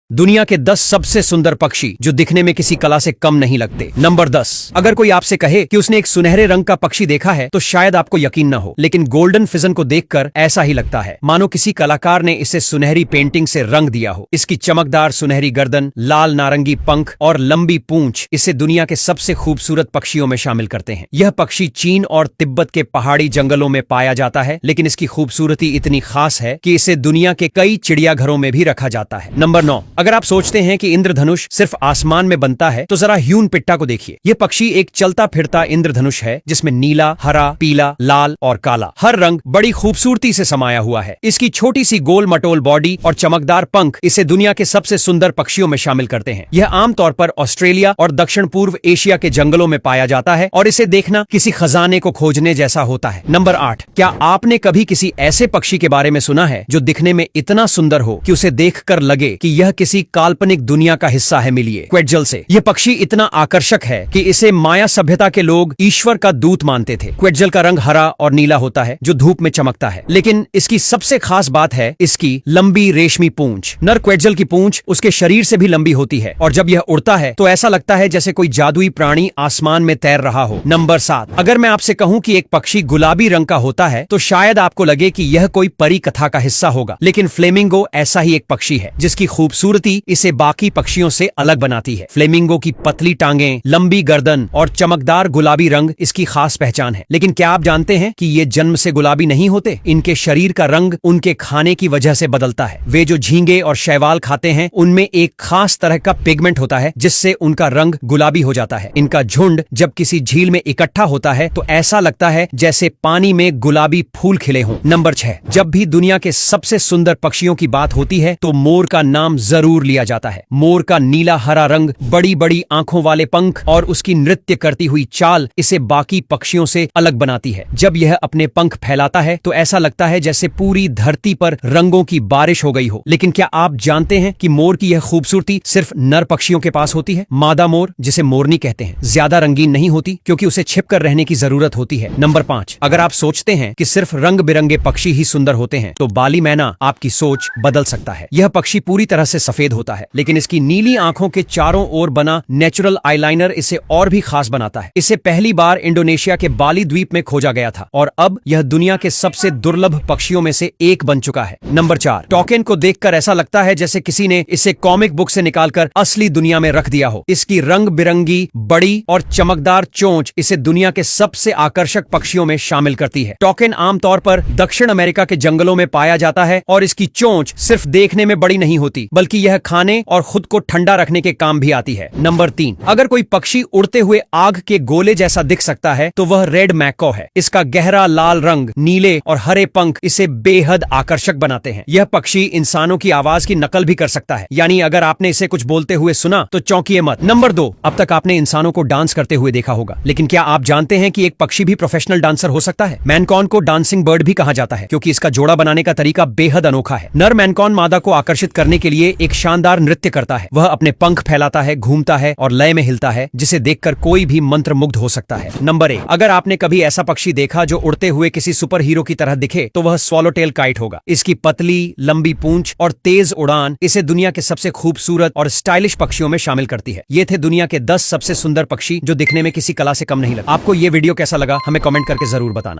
दुनिया के 10 सबसे सुंदर पक्षी जो दिखने में किसी कला से कम नहीं लगते। नंबर 10। अगर कोई आपसे कहे कि उसने एक सुनहरे रंग का पक्षी देखा है तो शायद आपको यकीन न हो, लेकिन गोल्डन फिजन को देखकर ऐसा ही लगता है मानो किसी कलाकार ने इसे सुनहरी पेंटिंग से रंग दिया हो। इसकी चमकदार सुनहरी गर्दन, लाल नारंगी पंख और लंबी पूंछ इसे दुनिया के सबसे खूबसूरत पक्षियों में शामिल करते हैं। यह पक्षी चीन और तिब्बत के पहाड़ी जंगलों में पाया जाता है, लेकिन इसकी खूबसूरती इतनी खास है कि इसे दुनिया के कई चिड़ियाघरों में भी रखा जाता है। नंबर 9। अगर आप सोचते हैं कि इंद्रधनुष सिर्फ आसमान में बनता है तो जरा ह्यून पिट्टा को देखिए। यह पक्षी एक चलता फिरता इंद्रधनुष है जिसमें नीला, हरा, पीला, लाल और काला हर रंग बड़ी खूबसूरती से समाया हुआ है। इसकी छोटी सी गोल मटोल बॉडी और चमकदार पंख इसे दुनिया के सबसे सुंदर पक्षियों में शामिल करते हैं। यह आमतौर पर ऑस्ट्रेलिया और दक्षिण पूर्व एशिया के जंगलों में पाया जाता है और इसे देखना किसी खजाने को खोजने जैसा होता है। नंबर 8। क्या आपने कभी किसी ऐसे पक्षी के बारे में सुना है जो दिखने में इतना सुंदर हो कि उसे देखकर लगे कि यह किसी काल्पनिक दुनिया का हिस्सा है? मिलिए क्वेट्जल से। यह पक्षी इतना आकर्षक है कि इसे माया सभ्यता के लोग ईश्वर का दूत मानते थे। क्वेट्जल का रंग हरा और नीला होता है जो धूप में चमकता है, लेकिन इसकी सबसे खास बात है इसकी लंबी रेशमी पूंछ। नर क्वेट्जल की पूंछ उसके शरीर से भी लंबी होती है और जब यह उड़ता है तो ऐसा लगता है जैसे कोई जादुई प्राणी आसमान में तैर रहा हो। नंबर 7। अगर मैं आपसे कहूं कि एक पक्षी गुलाबी रंग का होता है तो शायद आपको लगे कि यह कोई परी कथा का हिस्सा होगा, लेकिन फ्लेमिंगो ऐसा ही एक पक्षी है जिसकी खूबसूरती इसे बाकी पक्षियों से अलग बनाती है। फ्लेमिंगो की पतली टांगें, लंबी गर्दन और चमकदार गुलाबी रंग इसकी खास पहचान है। लेकिन क्या आप जानते हैं कि ये जन्म से गुलाबी नहीं होते? इनके शरीर का रंग उनके खाने की वजह से बदलता है। वे जो झींगे और शैवाल खाते हैं उनमें एक खास तरह का पिगमेंट होता है जिससे उनका रंग गुलाबी हो जाता है। इनका झुंड जब किसी झील में इकट्ठा होता है तो ऐसा लगता है जैसे पानी में गुलाबी फूल खिले हों। नंबर 6। जब भी दुनिया के सबसे सुंदर पक्षियों की बात होती है तो मोर का नाम जरूर लिया जाता है। मोर का नीला हरा रंग, बड़ी बड़ी आंखों वाले पंख और उसकी नृत्य करती हुई चाल इसे बाकी पक्षियों से अलग बनाती है। जब यह अपने पंख फैलाता है तो ऐसा लगता है जैसे पूरी धरती पर रंगों की बारिश हो गई हो। लेकिन क्या आप जानते हैं कि मोर की यह खूबसूरती सिर्फ नर पक्षियों के पास होती है? मादा मोर, जिसे मोरनी कहते हैं, ज्यादा रंगीन नहीं होती क्योंकि उसे छिपकर रहने की जरूरत होती है। नंबर 5। अगर आप सोचते हैं कि सिर्फ रंग बिरंगे पक्षी ही सुंदर होते हैं तो बाली मैना आपकी सोच बदल सकता है। यह पक्षी पूरी तरह से सफेद होता है, लेकिन इसकी नीली आंखों के चारों ओर बना नेचुरल आईलाइनर इसे और भी खास बनाता है। इसे पहली बार इंडोनेशिया के बाली द्वीप में खोजा गया था और अब यह दुनिया के सबसे दुर्लभ पक्षियों में से एक बन चुका है। नंबर 4। टॉकेन को देखकर ऐसा लगता है जैसे किसी ने इसे कॉमिक बुक से निकालकर असली दुनिया में रख दिया हो। इसकी रंग बिरंगी, बड़ी और चमकदार चोंच इसे दुनिया के सबसे आकर्षक पक्षियों में शामिल करती है। टॉकेन आमतौर पर दक्षिण अमेरिका के जंगलों में पाया जाता है और इसकी चोंच सिर्फ देखने में बड़ी नहीं होती बल्कि यह खाने और खुद को ठंडा रखने के काम भी आती है। नंबर 3। अगर कोई पक्षी उड़ते हुए आग के गोले जैसा दिख सकता है तो वह रेड मैकॉ है। इसका गहरा लाल रंग, नीले और हरे पंख इसे बेहद आकर्षक बनाते हैं। यह पक्षी इंसानों की आवाज की नकल भी कर सकता है, यानी अगर आपने इसे कुछ बोलते हुए सुना तो चौंकिए मत। नंबर 2। अब तक आपने इंसानों को डांस करते हुए देखा होगा, लेकिन क्या आप जानते हैं कि एक पक्षी भी प्रोफेशनल डांसर हो सकता है? मैनकॉन को डांसिंग बर्ड भी कहा जाता है क्योंकि इसका जोड़ा बनाने का तरीका बेहद अनोखा है। नर मैनकॉन मादा को आकर्षित करने के लिए एक शानदार नृत्य करता है। वह अपने पंख फैलाता है, घूमता है और लय में हिलता है, जिसे देखकर कोई भी मंत्रमुग्ध हो सकता है। नंबर 1। अगर आपने कभी ऐसा पक्षी देखा जो उड़ते हुए किसी सुपर हीरो की तरह दिखे तो वह स्वॉलोटेल काइट होगा। इसकी पतली लंबी पूंछ और तेज उड़ान इसे दुनिया के सबसे खूबसूरत और स्टाइलिश पक्षियों में शामिल करती है। ये थे दुनिया के 10 सबसे सुंदर पक्षी जो दिखने में किसी कला से कम नहीं लगते। आपको ये वीडियो कैसा लगा हमें कमेंट करके जरूर बताना।